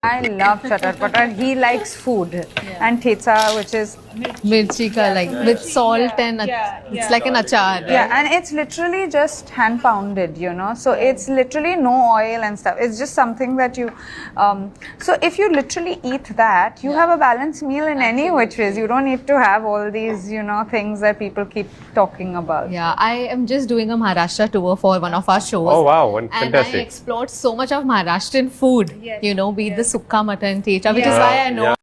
I love chatar patar. He likes food and thetsa, which is Mirchi ka like with salt and it's like an achar. yeah, and it's literally just hand pounded, you know. So it's literally no oil and stuff. It's just something that you. So if you literally eat that, you have a balanced meal in any which ways. You don't need to have all these, you know, things that people keep talking about. Yeah, I am just doing a Maharashtra tour for one of our shows. Oh wow, And I fantastic. explored so much of Maharashtrian food, you know, be it the sukka mutton, techa, which is why I know Yeah.